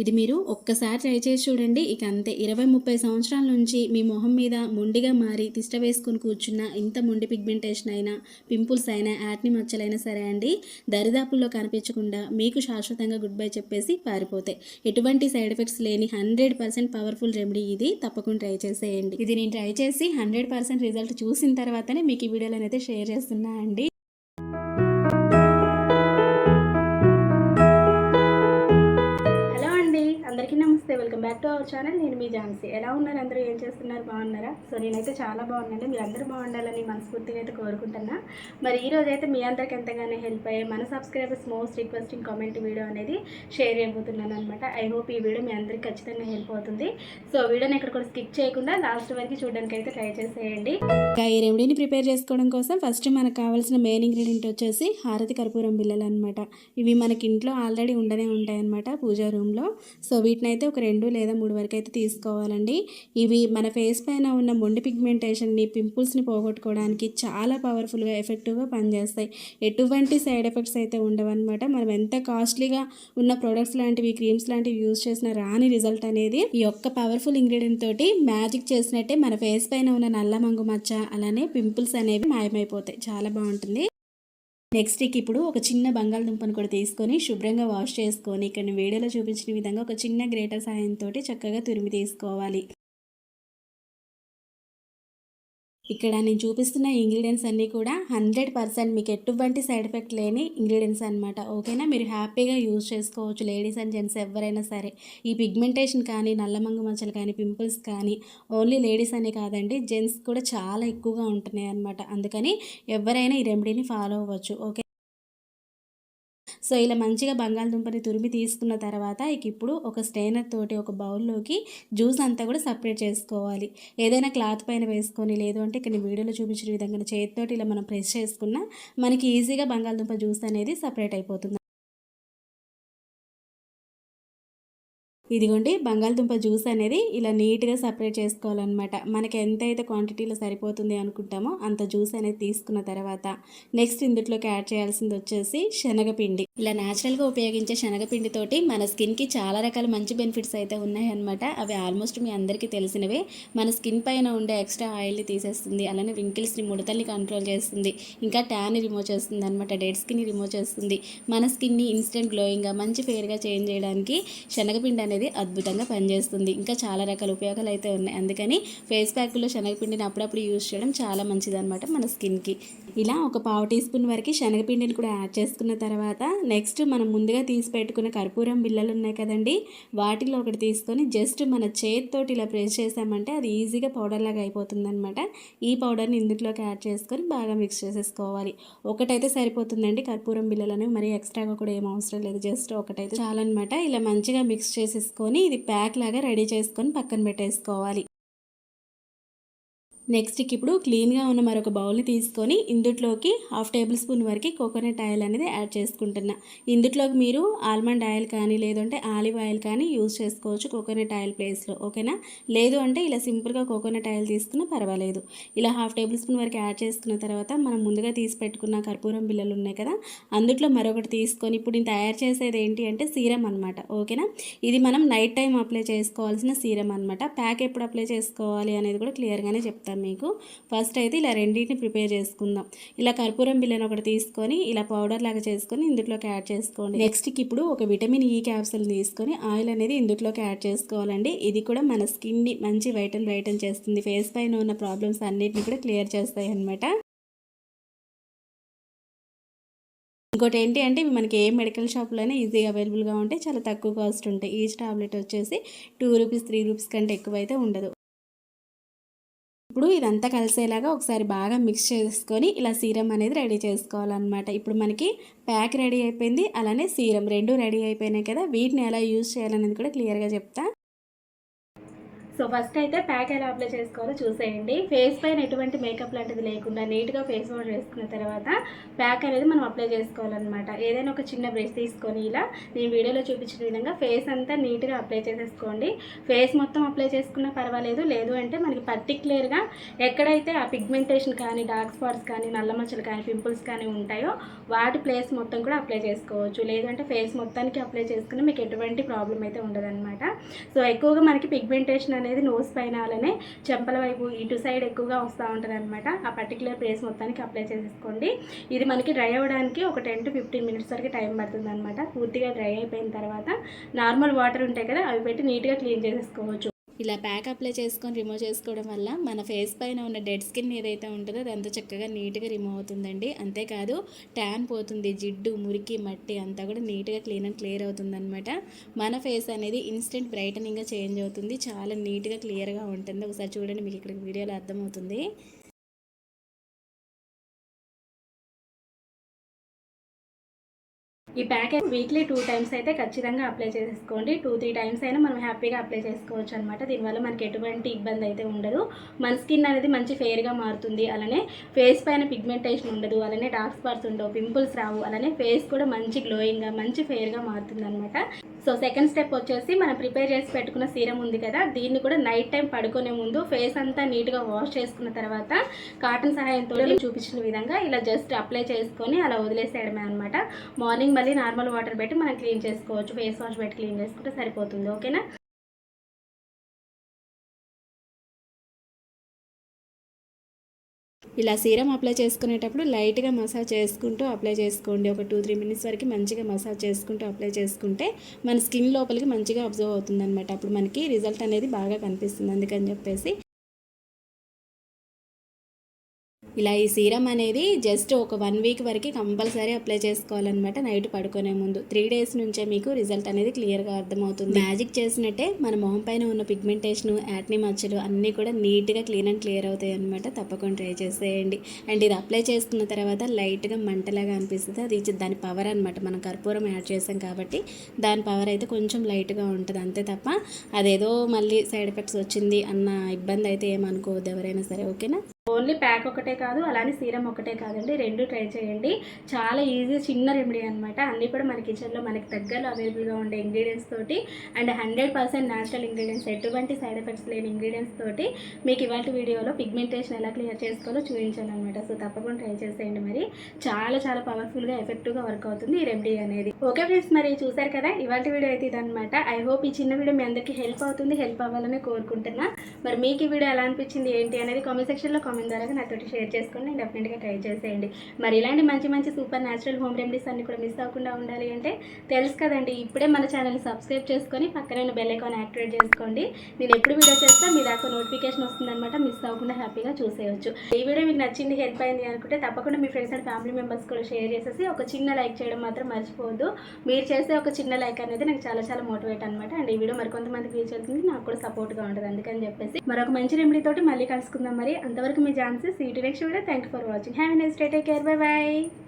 ఇది మీరు ఒక్కసారి ట్రై చేసి చూడండి. ఇక అంతే 20-30 సంవత్సరాల నుంచి మీ మొహం మీద మొండిగా మారి తిష్ట వేసుకొని కూర్చున్న ఇంత మొండి పిగ్మెంటేషన్ అయినా, పింపుల్స్ అయినా, యాక్ని మచ్చలైనా సరే అండి, దరిదాపుల్లో కనిపించకుండా మీకు శాశ్వతంగా గుడ్ బై చెప్పేసి పారిపోతాయి. ఎటువంటి సైడ్ ఎఫెక్ట్స్ లేని 100% పవర్ఫుల్ రెమెడీ ఇది. తప్పకుండా ట్రై చేసేయండి. ఇది నేను ట్రై చేసి 100% రిజల్ట్ చూసిన తర్వాతనే మీకు ఈ వీడియోలో అయితే షేర్ చేస్తున్నా అండి. నమస్తే, welcome back to our channel. నేను మీ ఝాన్సీ. ఎలా ఉన్నారు అందరూ? ఏం చేస్తున్నారు? బాగున్నారా? సో నేనైతే చాలా బాగున్నాను. మీరు అందరూ బాగుండాలని మనస్ఫూర్తిగా అయితే కోరుకుంటున్నా. మరి ఈ రోజు అయితే మీ అందరికి ఎంతగానో హెల్ప్ అయ్యే మన subscribers most requesting comment video అనేది షేర్ చేయబోతున్నాను అనమాట. ఐ హోప్ ఈ వీడియో మీ అందరికి ఖచ్చితంగా హెల్ప్ అవుతుంది. సో వీడియోని ఎక్కడ కూడా స్కిప్ చేయకుండా లాస్ట్ వరకు చూడడానికి అయితే ట్రై చేసేయండి. ఈ రెమెడీని ప్రిపేర్ చేసుకోవడం కోసం ఫస్ట్ మనకు కావాల్సిన మెయిన్ ఇంగ్రీడియంట్ వచ్చేసి హారతి కర్పూరం బిళ్ళలు అనమాట. ఇవి మనకి ఇంట్లో ఆల్రెడీ ఉండనే ఉంటాయి అనమాట పూజా రూమ్లో. సో వీటిని అయితే ఒక 2 లేదా 3 వరకు అయితే తీసుకోవాలండి. ఇవి మన ఫేస్ పైన ఉన్న మొండి పిగ్మెంటేషన్ని, పింపుల్స్ని పోగొట్టుకోవడానికి చాలా పవర్ఫుల్గా, ఎఫెక్టివ్గా పనిచేస్తాయి. ఎటువంటి సైడ్ ఎఫెక్ట్స్ అయితే ఉండవన్నమాట. మనం ఎంత కాస్ట్లీగా ఉన్న ప్రొడక్ట్స్ లాంటివి, క్రీమ్స్ లాంటివి యూజ్ చేసిన రాని రిజల్ట్ అనేది ఈ యొక్క పవర్ఫుల్ ఇంగ్రీడియంట్ తోటి మ్యాజిక్ చేసినట్టే మన ఫేస్ పైన ఉన్న నల్ల మంగు మచ్చ, అలానే పింపుల్స్ అనేవి మాయమైపోతాయి. చాలా బాగుంటుంది. నెక్స్ట్ ఇప్పుడు ఒక చిన్న బంగాళదుంపను కూడా తీసుకొని శుభ్రంగా వాష్ చేసుకొని ఇక్కడ వీడియోలో చూపించిన విధంగా ఒక చిన్న గ్రేటర్ సాయంతో చక్కగా తురిమి తీసుకోవాలి. ఇక్కడ నేను చూపిస్తున్న ఇంగ్రీడియంట్స్ అన్నీ కూడా 100% మీకు ఎటువంటి సైడ్ ఎఫెక్ట్ లేని ఇంగ్రీడియంట్స్ అనమాట. ఓకేనా? మీరు హ్యాపీగా యూజ్ చేసుకోవచ్చు. లేడీస్ అండ్ జెంట్స్ ఎవరైనా సరే. ఈ పిగ్మెంటేషన్ కానీ, నల్లమంగు మచ్చలు కానీ, పింపుల్స్ కానీ ఓన్లీ లేడీస్ అనే కాదండి, జెంట్స్ కూడా చాలా ఎక్కువగా ఉంటున్నాయి అనమాట. అందుకని ఎవరైనా ఈ రెమెడీని ఫాలో అవ్వచ్చు. ఓకే. సో ఇలా మంచిగా బంగాళదుంపని తురిమి తీసుకున్న తర్వాత ఇప్పుడు ఒక స్టెయినర్ తోటి ఒక బౌల్లోకి జ్యూస్ అంతా కూడా సపరేట్ చేసుకోవాలి. ఏదైనా క్లాత్ పైన వేసుకొని, లేదు అంటే ఇక్కడ వీడియోలో చూపించిన విధంగా చేతితోటి ఇలా మనం ప్రెస్ చేసుకున్నా మనకి ఈజీగా బంగాళదుంప జ్యూస్ అనేది సపరేట్ అయిపోతుంది. ఇదిగోండి, బంగాళదుంప జ్యూస్ అనేది ఇలా నీట్గా సపరేట్ చేసుకోవాలన్నమాట. మనకి ఎంతైతే క్వాంటిటీలో సరిపోతుంది అనుకుంటామో అంత జ్యూస్ అనేది తీసుకున్న తర్వాత నెక్స్ట్ ఇందులోకి యాడ్ చేయాల్సింది వచ్చేసి శనగపిండి. ఇలా న్యాచురల్గా ఉపయోగించే శనగపిండితోటి మన స్కిన్కి చాలా రకాల మంచి బెనిఫిట్స్ అయితే ఉన్నాయన్నమాట. అవి ఆల్మోస్ట్ మీ అందరికీ తెలిసినవే. మన స్కిన్ పైన ఉండే ఎక్స్ట్రా ఆయిల్ని తీసేస్తుంది, అలానే రింకిల్స్ని, ముడతల్ని కంట్రోల్ చేస్తుంది, ఇంకా ట్యాన్ని రిమూవ్ చేస్తుంది అనమాట, డెడ్ స్కిన్ని రిమూవ్ చేస్తుంది. మన స్కిన్ని ఇన్స్టెంట్ గ్లోయింగ్గా మంచి ఫేర్గా చేంజ్ చేయడానికి శనగపిండి అనేది అద్భుతంగా పనిచేస్తుంది. ఇంకా చాలా రకాల ఉపయోగాలు అయితే ఉన్నాయి. అందుకని ఫేస్ ప్యాక్లో శనగపిండిని అప్పుడప్పుడు యూజ్ చేయడం చాలా మంచిది అనమాట మన స్కిన్కి. ఇలా ఒక 1/2 టీ స్పూన్ వరకు శనగపిండిని కూడా యాడ్ చేసుకున్న తర్వాత నెక్స్ట్ మనం ముందుగా తీసి పెట్టుకున్న కర్పూరం బిళ్ళలు ఉన్నాయి కదండి, వాటిలో ఒకటి తీసుకొని జస్ట్ మన చేతితోటి ఇలా ప్రెస్ చేసామంటే అది ఈజీగా పౌడర్ లాగా అయిపోతుంది అనమాట. ఈ పౌడర్ని ఇందులోకి యాడ్ చేసుకొని బాగా మిక్స్ చేసేసుకోవాలి. ఒకటైతే సరిపోతుందండి కర్పూరం బిళ్ళలు అనేవి, మరీ ఎక్స్ట్రాగా కూడా ఏం అవసరం లేదు, జస్ట్ ఒకటైతే చాలన్నమాట. ఇలా మంచిగా మిక్స్ చేసేసుకొని ఇది ప్యాక్ లాగా రెడీ చేసుకొని పక్కన పెట్టేసుకోవాలి. నెక్స్ట్ ఇప్పుడు క్లీన్గా ఉన్న మరొక బౌల్ని తీసుకొని ఇందులోకి 1/2 టేబుల్ స్పూన్ వరకు కోకోనట్ ఆయిల్ అనేది యాడ్ చేసుకుంటున్నా. ఇందులోకి మీరు ఆల్మండ్ ఆయిల్ కానీ, లేదంటే ఆలివ్ ఆయిల్ కానీ యూజ్ చేసుకోవచ్చు కోకోనట్ ఆయిల్ ప్లేస్లో. ఓకేనా? లేదు అంటే ఇలా సింపుల్గా కోకోనట్ ఆయిల్ తీసుకున్నా పర్వాలేదు. ఇలా 1/2 టేబుల్ స్పూన్ వరకు యాడ్ చేసుకున్న తర్వాత మనం ముందుగా తీసి పెట్టుకున్న కర్పూరం బిళ్ళలు ఉన్నాయి కదా, అందులో మరొకటి తీసుకొని ఇప్పుడు నేను తయారు చేసేది ఏంటి అంటే సీరం అనమాట. ఓకేనా? ఇది మనం నైట్ టైం అప్లై చేసుకోవాల్సిన సీరం అనమాట. ప్యాక్ ఎప్పుడు అప్లై చేసుకోవాలి అనేది కూడా క్లియర్గానే చెప్తాను మీకు. ఫస్ట్ అయితే ఇలా రెండింటిని ప్రిపేర్ చేసుకుందాం. ఇలా కర్పూరం బిళ్ళను ఒకటి తీసుకొని ఇలా పౌడర్ లాగా చేసుకొని ఇందులోకి యాడ్ చేసుకోండి. నెక్స్ట్ ఇప్పుడు ఒక విటమిన్ ఈ క్యాప్సూల్ తీసుకొని ఆయిల్ అనేది ఇందులోకి యాడ్ చేసుకోవాలండి. ఇది కూడా మన స్కిన్ని మంచి వైటన్ చేస్తుంది. ఫేస్ పైన ఉన్న ప్రాబ్లమ్స్ అన్నిటిని కూడా క్లియర్ చేస్తాయి అన్నమాట. ఇంకోటి ఏంటి అంటే ఇవి మనకి ఏ మెడికల్ షాప్లోనే ఈజీగా అవైలబుల్గా ఉంటాయి, చాలా తక్కువ కాస్ట్ ఉంటాయి. ఈచ్ టాబ్లెట్ వచ్చేసి 2 రూపీస్ 3 రూపీస్ కంటే ఎక్కువైతే ఉండదు. ఇప్పుడు ఇదంతా కలిసేలాగా ఒకసారి బాగా మిక్స్ చేసుకొని ఇలా సీరం అనేది రెడీ చేసుకోవాలన్నమాట. ఇప్పుడు మనకి ప్యాక్ రెడీ అయిపోయింది, అలానే సీరం 2 రెడీ అయిపోయినాయి కదా. వీటిని ఎలా యూజ్ చేయాలనేది కూడా క్లియర్గా చెప్తా. సో ఫస్ట్ అయితే ప్యాక్ ఎలా అప్లై చేసుకోవాలో చూసేయండి. ఫేస్ పైన ఎటువంటి మేకప్ లాంటిది లేకుండా నీట్గా ఫేస్ వాష్ చేసుకున్న తర్వాత ప్యాక్ అనేది మనం అప్లై చేసుకోవాలన్నమాట. ఏదైనా ఒక చిన్న బ్రష్ తీసుకొని ఇలా నేను వీడియోలో చూపించిన విధంగా ఫేస్ అంతా నీట్గా అప్లై చేసేసుకోండి. ఫేస్ మొత్తం అప్లై చేసుకున్నా పర్వాలేదు, లేదు అంటే మనకి పర్టిక్యులర్గా ఎక్కడైతే ఆ పిగ్మెంటేషన్ కానీ, డార్క్ స్పాట్స్ కానీ, నల్ల మచ్చలు కానీ, పింపుల్స్ కానీ ఉంటాయో వాటి ప్లేస్ మొత్తం కూడా అప్లై చేసుకోవచ్చు. లేదంటే ఫేస్ మొత్తానికి అప్లై చేసుకుని మీకు ఎటువంటి ప్రాబ్లం అయితే ఉండదన్నమాట. సో ఎక్కువగా మనకి పిగ్మెంటేషన్ అనేది నోస్ పైన అలానే చెంపల వైపు ఇటు సైడ్ ఎక్కువగా వస్తూ ఉంటుంది అనమాట. ఆ పర్టికులర్ ప్లేస్ మొత్తానికి అప్లై చేసేసుకోండి. ఇది మనకి డ్రై అవ్వడానికి ఒక 10 to 15 minutes వరకు టైం పడుతుంది అనమాట. పూర్తిగా డ్రై అయిపోయిన తర్వాత నార్మల్ వాటర్ ఉంటాయి కదా, అవి పెట్టి నీట్గా క్లీన్ చేసేసుకోవచ్చు. ఇలా ప్యాక్ అప్లై చేసుకొని రిమూవ్ చేసుకోవడం వల్ల మన ఫేస్ పైన ఉన్న డెడ్ స్కిన్ ఏదైతే ఉంటుందో అదంతా చక్కగా నీట్గా రిమూవ్ అవుతుందండి. అంతేకాదు ట్యాన్ పోతుంది, జిడ్డు, మురికి, మట్టి అంతా కూడా నీట్గా క్లియర్ అవుతుందన్నమాట. మన ఫేస్ అనేది ఇన్స్టెంట్ బ్రైటనింగ్గా చేంజ్ అవుతుంది, చాలా నీట్గా క్లియర్గా ఉంటుంది. ఒకసారి చూడండి, మీకు ఇక్కడ వీడియోలో అర్థమవుతుంది. ఈ ప్యాక్ వీక్లీ 2 times అయితే ఖచ్చితంగా అప్లై చేసేసుకోండి. 2-3 times అయినా మనం హ్యాపీగా అప్లై చేసుకోవచ్చు అనమాట. దీనివల్ల మనకి ఎటువంటి ఇబ్బంది అయితే ఉండదు. మన స్కిన్ అనేది మంచి ఫెయిర్గా మారుతుంది. అలానే ఫేస్ పైన పిగ్మెంటేషన్ ఉండదు, అలానే డార్క్ స్పాట్స్ ఉండవు, పింపుల్స్ రావు, అలానే ఫేస్ కూడా మంచి గ్లోయింగ్గా మంచి ఫెయిర్గా మారుతుంది అనమాట. సో సెకండ్ స్టెప్ వచ్చేసి మనం ప్రిపేర్ చేసి పెట్టుకున్న సీరం ఉంది కదా, దీన్ని కూడా నైట్ టైం పడుకునే ముందు ఫేస్ అంతా నీట్గా వాష్ చేసుకున్న తర్వాత కాటన్ సహాయంతో చూపించిన విధంగా ఇలా జస్ట్ అప్లై చేసుకొని అలా వదిలేసేయడమే అనమాట. మార్నింగ్ మళ్ళీ నార్మల్ వాటర్ పెట్టి మనం క్లీన్ చేసుకోవచ్చు. ఫేస్ వాష్ పెట్టి క్లీన్ చేసుకుంటే సరిపోతుంది. ఓకేనా? ఇలా సీరం అప్లై చేసుకునేటప్పుడు లైట్గా మసాజ్ చేసుకుంటూ అప్లై చేసుకోండి. ఒక 2-3 minutes వరకు మంచిగా మసాజ్ చేసుకుంటూ అప్లై చేసుకుంటే మన స్కిన్ లోపలికి మంచిగా అబ్జర్వ్ అవుతుంది అనమాట. అప్పుడు మనకి రిజల్ట్ అనేది బాగా కనిపిస్తుంది. అందుకని చెప్పేసి ఇలా ఈ సీరం అనేది జస్ట్ ఒక 1 week వరకు కంపల్సరీ అప్లై చేసుకోవాలన్నమాట. నైట్ పడుకునే ముందు 3 days నుంచే మీకు రిజల్ట్ అనేది క్లియర్గా అర్థమవుతుంది. మ్యాజిక్ చేసినట్టే మన మొహం పైన ఉన్న పిగ్మెంటేషన్, యాక్ని మచ్చలు అన్నీ కూడా నీట్గా క్లీన్ అండ్ క్లియర్ అవుతాయి అనమాట. తప్పకుండా ట్రై చేసేయండి. అండ్ ఇది అప్లై చేసుకున్న తర్వాత లైట్గా మంటలాగా అనిపిస్తుంది. అది దాని పవర్ అనమాట. మనం కర్పూరం యాడ్ చేసాం కాబట్టి దాని పవర్ అయితే కొంచెం లైట్గా ఉంటుంది, అంతే తప్ప అదేదో మళ్ళీ సైడ్ ఎఫెక్ట్స్ వచ్చింది అన్న ఇబ్బంది అయితే ఏమనుకోవద్దు ఎవరైనా సరే. ఓకేనా? ఓన్లీ ప్యాక్ ఒకటే కాదు, అలానే సీరం ఒకటే కాదండి, 2 ట్రై చేయండి. చాలా ఈజీ, చిన్న రెమెడీ అనమాట. అన్నీ కూడా మన కిచెన్లో మనకి దగ్గరలో అవైలబుల్గా ఉండే ఇంగ్రీడియంట్స్ తోటి అండ్ 100% న్యాచురల్ ఇంగ్రీడియంట్స్, ఎటువంటి సైడ్ ఎఫెక్ట్స్ లేని ఇంగ్రీడియంట్స్ తోటి మీకు ఇవాళ వీడియోలో పిగ్మెంటేషన్ ఎలా క్లియర్ చేసుకోవాలో చూపించాను అనమాట. సో తప్పకుండా ట్రై చేసేయండి. మరి చాలా చాలా పవర్ఫుల్గా, ఎఫెక్టివ్గా వర్క్ అవుతుంది ఈ రెమెడీ అనేది. ఓకే ఫ్రెండ్స్, మరి చూసారు కదా ఇవాళ వీడియో అయితే ఇదనమాట. ఐ హోప్ ఈ చిన్న వీడియో మీ అందరికీ హెల్ప్ అవుతుంది, హెల్ప్ అవ్వాలని కోరుకుంటున్నా. మరి మీకు ఈ వీడియో ఎలా అనిపించింది ఏంటి అనేది కామెంట్ సెక్షన్లో కామెంట్ ద్వారా నాతో షేర్ చేసుకోండి. డెఫినెట్గా ట్రై చేసేయండి. మరి ఇలాంటి మంచి మంచి సూపర్ న్యాచురల్ హోమ్ రెమెడీస్ అన్ని కూడా మిస్ అవ్వకుండా ఉండాలి అంటే తెలుసు కదండి, ఇప్పుడే మన ఛానల్ని సబ్స్క్రైబ్ చేసుకొని పక్కనే బెల్ ఐకాన్ యాక్టివేట్ చేసుకోండి. నేను ఎప్పుడు వీడియో చేస్తా మీ దాకా నోటిఫికేషన్ వస్తుందన్నమాట. మిస్ అవ్వకుండా హ్యాపీగా చూసేయచ్చు. ఈ వీడియో మీకు నచ్చింది, హెల్ప్ అయింది అనుకుంటే తప్పకుండా మీ ఫ్రెండ్స్ అండ్ ఫ్యామిలీ మెంబర్స్ కూడా షేర్ చేసేసి ఒక చిన్న లైక్ చేయడం మాత్రం మర్చిపోవద్దు. మీరు చేసే ఒక చిన్న లైక్ అనేది నాకు చాలా చాలా మోటివేట్ అనమాట. అండ్ ఈ వీడియో మరికొంతమందికి రీచ్ అవుతుంది, నాకు కూడా సపోర్ట్గా ఉంటుంది. అందుకని చెప్పేసి మరొక మంచి రెమెడీ తోటి మళ్ళీ కలుసుకుందాం. మరి అంతవరకు మీ chances. See you next video. Thank you for watching. Have a nice day. Take care. Bye bye.